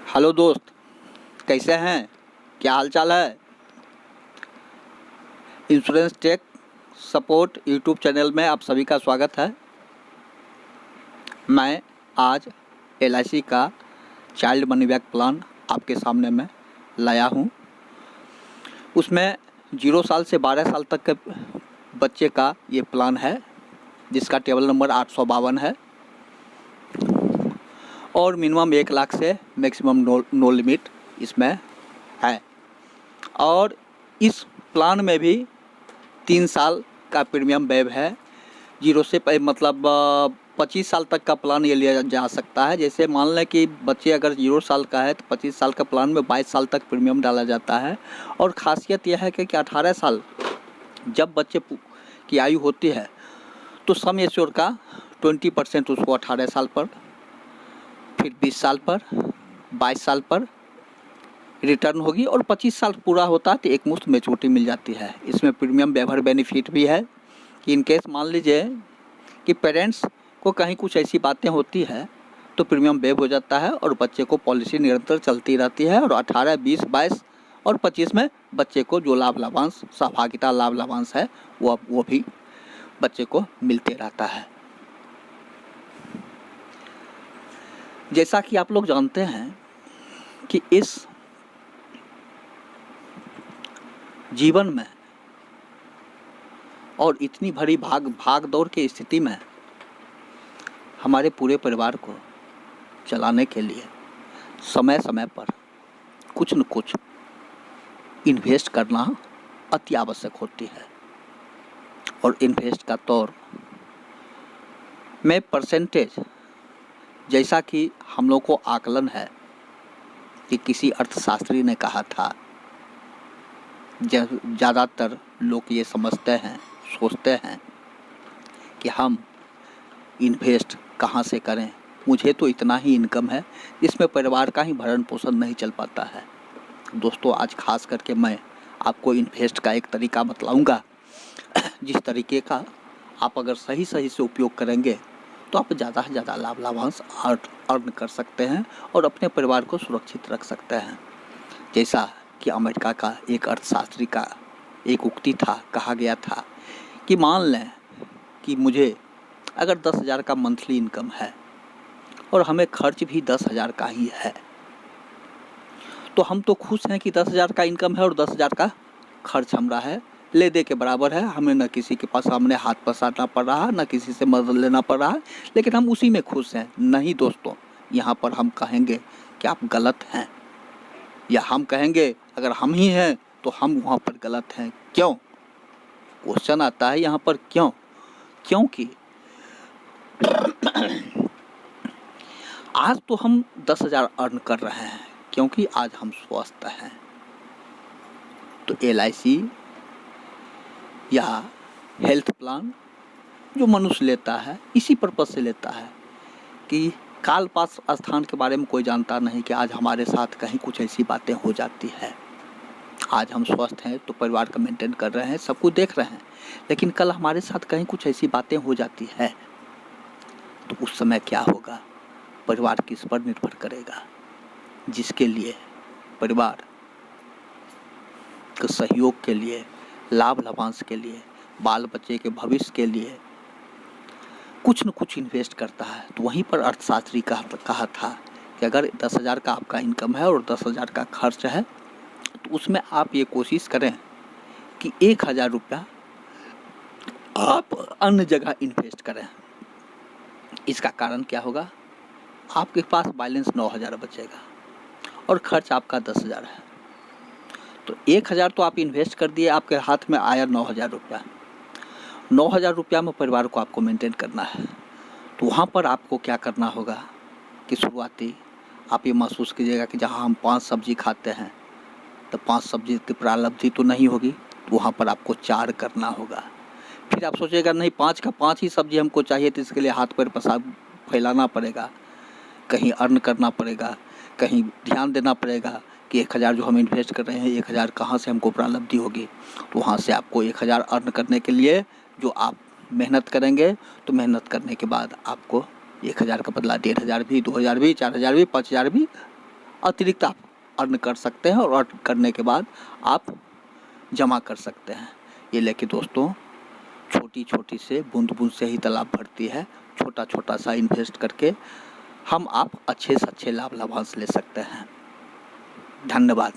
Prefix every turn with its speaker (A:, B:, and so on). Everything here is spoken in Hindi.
A: हेलो दोस्त, कैसे हैं? क्या हाल चाल है? Insurance tech support YouTube channel में आप सभी का स्वागत है। मैं आज LIC का चाइल्ड मनी बैक प्लान आपके सामने में लाया हूं। उसमें 0 साल से 12 साल तक के बच्चे का ये प्लान है, जिसका टेबल नंबर 852 है और मिनिमम 1 लाख से मैक्सिमम नो लिमिट इसमें है। और इस प्लान में भी 3 साल का प्रीमियम वेव है। 0 से मतलब 25 साल तक का प्लान ये लिया जा सकता है। जैसे मान लें कि बच्चे अगर 0 साल का है तो 25 साल का प्लान में 22 साल तक प्रीमियम डाला जाता है। और ख़ासियत यह है कि 18 साल जब बच्चे की आयु होती है तो सम एश्योर का 20% उसको 18 साल पर, फिर 20 साल पर, 22 साल पर रिटर्न होगी और 25 साल पूरा होता है तो एक मुश्त मैच्योरिटी मिल जाती है। इसमें प्रीमियम वेवर बेनिफिट भी है कि इन केस मान लीजिए कि पेरेंट्स को कहीं कुछ ऐसी बातें होती है तो प्रीमियम वेव हो जाता है और बच्चे को पॉलिसी निरंतर चलती रहती है। और 18, 20, 22 और 25 में बच्चे को जो लाभांश, सहभागिता लाभांश है वो भी बच्चे को मिलते रहता है। जैसा कि आप लोग जानते हैं कि इस जीवन में और इतनी भरी भाग दौड़ की स्थिति में हमारे पूरे परिवार को चलाने के लिए समय समय पर कुछ न कुछ इन्वेस्ट करना अति आवश्यक होती है। और इन्वेस्ट का तौर में परसेंटेज, जैसा कि हम लोग को आकलन है कि किसी अर्थशास्त्री ने कहा था, ज़्यादातर लोग ये समझते हैं, सोचते हैं कि हम इन्वेस्ट कहाँ से करें, मुझे तो इतना ही इनकम है जिसमें परिवार का ही भरण पोषण नहीं चल पाता है। दोस्तों, आज खास करके मैं आपको इन्वेस्ट का एक तरीका बतलाऊंगा, जिस तरीके का आप अगर सही से उपयोग करेंगे तो आप ज़्यादा से ज़्यादा लाभांश अर्न कर सकते हैं और अपने परिवार को सुरक्षित रख सकते हैं। जैसा कि अमेरिका का एक अर्थशास्त्री का एक उक्ति था, कहा गया था कि मान लें कि मुझे अगर 10,000 का मंथली इनकम है और हमें खर्च भी 10,000 का ही है, तो हम तो खुश हैं कि 10,000 का इनकम है और 10,000 का खर्च हमारा है, ले दे के बराबर है। हमें न किसी के पास सामने हाथ पसारना पड़ रहा है, न किसी से मदद लेना पड़ रहा है, लेकिन हम उसी में खुश हैं। नहीं दोस्तों, यहाँ पर हम कहेंगे कि आप गलत हैं, या हम कहेंगे अगर हम ही हैं तो हम वहाँ पर गलत हैं। क्यों? क्वेश्चन आता है यहाँ पर, क्यों? क्योंकि आज तो हम 10,000 अर्न कर रहे हैं क्योंकि आज हम स्वस्थ हैं। तो LIC या हेल्थ प्लान जो मनुष्य लेता है इसी पर्पज से लेता है कि काल पास स्थान के बारे में कोई जानता नहीं कि आज हमारे साथ कहीं कुछ ऐसी बातें हो जाती है। आज हम स्वस्थ हैं तो परिवार का मेंटेन कर रहे हैं, सब कुछ देख रहे हैं, लेकिन कल हमारे साथ कहीं कुछ ऐसी बातें हो जाती है तो उस समय क्या होगा, परिवार किस पर निर्भर करेगा। जिसके लिए परिवार के सहयोग के लिए, लाभांश के लिए, बाल बच्चे के भविष्य के लिए कुछ न कुछ इन्वेस्ट करता है। तो वहीं पर अर्थशास्त्री कहा था कि अगर 10,000 का आपका इनकम है और 10,000 का खर्च है तो उसमें आप ये कोशिश करें कि 1,000 रुपया आप अन्य जगह इन्वेस्ट करें। इसका कारण क्या होगा, आपके पास बैलेंस 9,000 बचेगा और खर्च आपका 10,000 है। तो 1,000 तो आप इन्वेस्ट कर दिए, आपके हाथ में आया 9,000 रुपया। 9,000 रुपया में परिवार को आपको मेंटेन करना है। तो वहाँ पर आपको क्या करना होगा कि शुरुआती आप ये महसूस कीजिएगा कि जहाँ हम 5 सब्जी खाते हैं तो 5 सब्जी की प्रालब्धि तो नहीं होगी, तो वहाँ पर आपको 4 करना होगा। फिर आप सोचिएगा नहीं 5 का 5 ही सब्जी हमको चाहिए, तो इसके लिए हाथ पैर फैलाना पड़ेगा, कहीं अर्न करना पड़ेगा, कहीं ध्यान देना पड़ेगा कि 1,000 जो हम इन्वेस्ट कर रहे हैं 1,000 कहाँ से हमको प्रालब्धि होगी। तो वहाँ से आपको 1,000 अर्न करने के लिए जो आप मेहनत करेंगे, तो मेहनत करने के बाद आपको 1,000 का बदला 1,500 भी, 2,000 भी, 4,000 भी, 5,000 भी अतिरिक्त आप अर्न कर सकते हैं और अर्न करने के बाद आप जमा कर सकते हैं। ये लेके दोस्तों, छोटी छोटी से बूंद बूंद से ही तालाब भरती है। छोटा छोटा सा इन्वेस्ट करके आप अच्छे से अच्छे लाभांश ले सकते हैं। धन्यवाद।